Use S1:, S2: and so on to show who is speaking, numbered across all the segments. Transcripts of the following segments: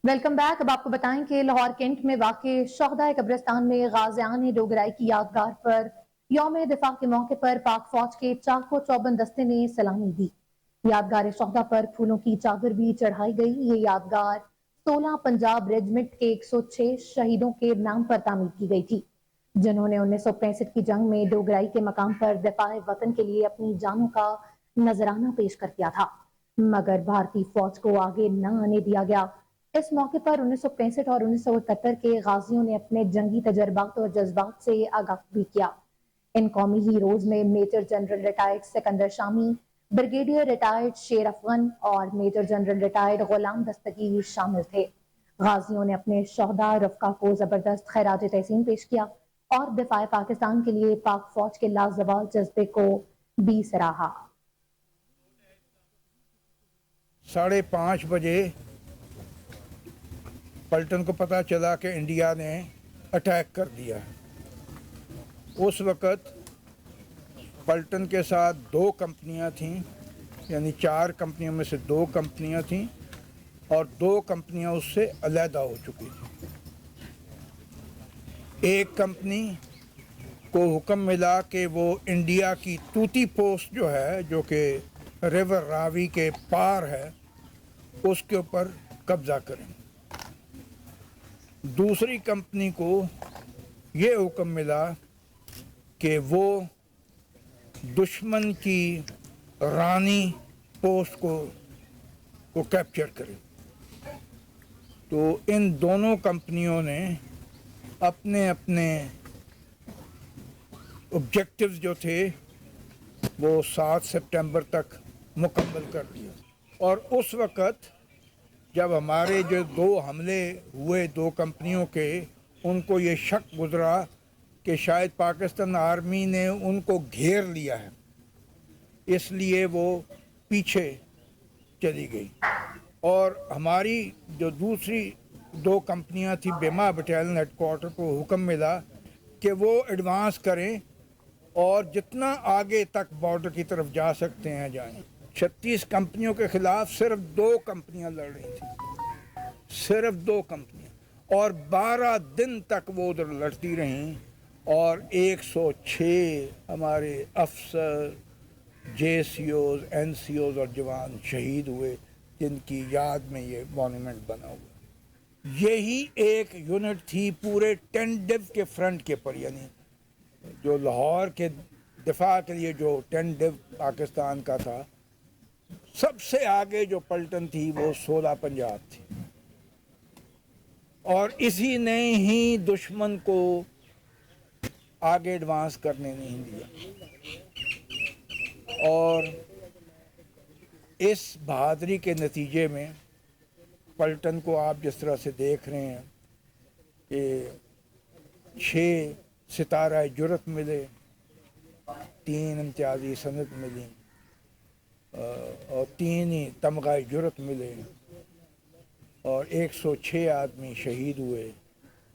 S1: Welcome back. اب آپ کو بتائیں کہ لاہور کینٹ میں واقع شہدائے قبرستان میں غازیان ڈوگرائی کی یادگار پر یوم دفاع کے موقع پر پاک فوج کے چاق و چوبند دستے نے سلامی دی۔ یادگار شہداء پر پھولوں کی چادر بھی چڑھائی گئی۔ یہ یادگار 16 پنجاب ریجمنٹ کے 106 شہیدوں کے نام پر تعمیر کی گئی تھی، جنہوں نے 1965 کی جنگ میں ڈوگرائی کے مقام پر دفاع وطن کے لیے اپنی جانوں کا نذرانہ پیش کر دیا تھا، مگر بھارتی فوج کو آگے نہ آنے دیا گیا۔ اس موقع پر 1965 اور 1971 کے غازیوں نے اپنے جنگی تجربات اور جذبات سے آگاہ بھی کیا۔ ان قومی ہیروز میں میجر جنرل ریٹائرڈ سکندر شامی، بریگیڈیئر ریٹائرڈ شیر افغن اور major general retired Ghulam Dastgir شامل تھے۔ غازیوں نے اپنے شہداء رفقا کو زبردست خراج تحسین پیش کیا اور دفاع پاکستان کے لیے پاک فوج کے لازوال جذبے کو بھی سراہا۔
S2: 5:30 بجے پلٹن کو پتہ چلا کہ انڈیا نے اٹیک کر دیا ہے۔ اس وقت پلٹن کے ساتھ 2 کمپنیاں تھیں، یعنی 4 کمپنیوں میں سے 2 کمپنیاں تھیں اور 2 کمپنیاں اس سے علیحدہ ہو چکی تھیں۔ ایک کمپنی کو حکم ملا کہ وہ انڈیا کی توتی پوسٹ جو ہے، جو کہ ریور راوی کے پار ہے، اس کے اوپر قبضہ کریں۔ دوسری کمپنی کو یہ حکم ملا کہ وہ دشمن کی رانی پوسٹ کو کیپچر کرے۔ تو ان دونوں کمپنیوں نے اپنے آبجیکٹیوز جو تھے وہ 7 سپٹمبر تک مکمل کر دیا۔ اور اس وقت جب ہمارے جو 2 حملے ہوئے 2 کمپنیوں کے، ان کو یہ شک گزرا کہ شاید پاکستان آرمی نے ان کو گھیر لیا ہے، اس لیے وہ پیچھے چلی گئی۔ اور ہماری جو دوسری 2 کمپنیاں تھیں، بیما بٹالین ہیڈ کوارٹر کو حکم ملا کہ وہ ایڈوانس کریں اور جتنا آگے تک بارڈر کی طرف جا سکتے ہیں جائیں۔ 36 کمپنیوں کے خلاف صرف 2 کمپنیاں لڑ رہی تھیں، صرف 2 کمپنیاں، اور 12 دن تک وہ ادھر لڑتی رہیں اور 106 ہمارے افسر، J C Os, N C Os اور جوان شہید ہوئے، جن کی یاد میں یہ مونومنٹ بنا ہوا۔ یہی ایک یونٹ تھی پورے 10 ڈیو کے فرنٹ کے پر، یعنی جو لاہور کے دفاع کے لیے جو 10 ڈیو پاکستان کا تھا، سب سے آگے جو پلٹن تھی وہ 16 پنجاب تھی، اور اسی نے ہی دشمن کو آگے ایڈوانس کرنے نہیں دیا۔ اور اس بہادری کے نتیجے میں پلٹن کو آپ جس طرح سے دیکھ رہے ہیں کہ 6 ستارہ جرت ملے، 3 امتیازی سند ملی اور 3 ہی تمغہ جرت ملے اور 106 آدمی شہید ہوئے۔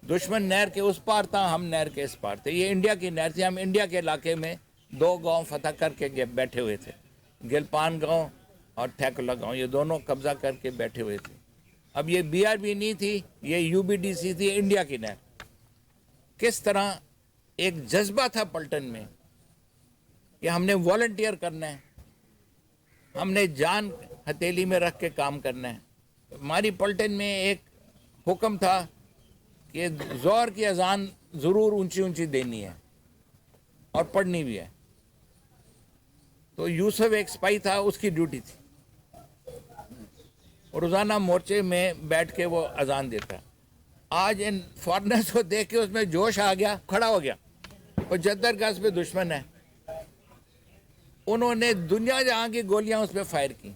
S3: دشمن نہر کے اس پار تھا، ہم نہر کے اس پار تھے۔ یہ انڈیا کی نہر تھی۔ ہم انڈیا کے علاقے میں 2 گاؤں فتح کر کے بیٹھے ہوئے تھے، گلپان گاؤں اور تھیکلا گاؤں، یہ دونوں قبضہ کر کے بیٹھے ہوئے تھے۔ اب یہ بی آر بی نہیں تھی، یہ یو بی ڈی سی تھی، انڈیا کی نہر۔ کس طرح ایک جذبہ تھا پلٹن میں کہ ہم نے والنٹیئر کرنا ہے، ہم نے جان ہتھیلی میں رکھ کے کام کرنا ہے۔ ہماری پلٹن میں ایک حکم تھا کہ ظہر کی اذان ضرور اونچی اونچی دینی ہے اور پڑھنی بھی ہے۔ تو یوسف ایک سپاہی تھا، اس کی ڈیوٹی تھی، اور روزانہ مورچے میں بیٹھ کے وہ اذان دیتا۔ آج ان فارنرز کو دیکھ کے اس میں جوش آ گیا، کھڑا ہو گیا، 75 گز پہ دشمن ہے، انہوں نے دنیا جہاں کی گولیاں اس پہ فائر کی،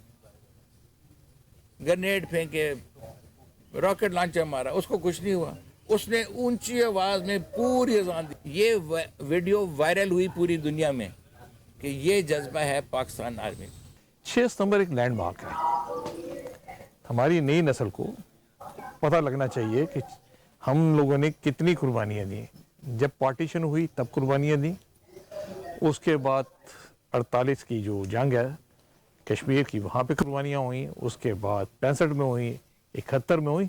S3: گرنیڈ پھینکے، راکٹ لانچر مارا، اس کو کچھ نہیں ہوا۔ اس نے اونچی آواز میں پوری اذان دی۔ یہ ویڈیو وائرل ہوئی پوری دنیا میں کہ یہ جذبہ ہے پاکستان آرمی۔
S4: 6 ستمبر ایک لینڈ مارک ہے۔ ہماری نئی نسل کو پتہ لگنا چاہیے کہ ہم لوگوں نے کتنی قربانیاں دی۔ جب پارٹیشن ہوئی تب قربانیاں دی، اس کے بعد 48 کی جو جنگ ہے کشمیر کی، وہاں پہ قربانیاں ہوئیں، اس کے بعد 65 میں ہوئیں، 71 میں ہوئیں،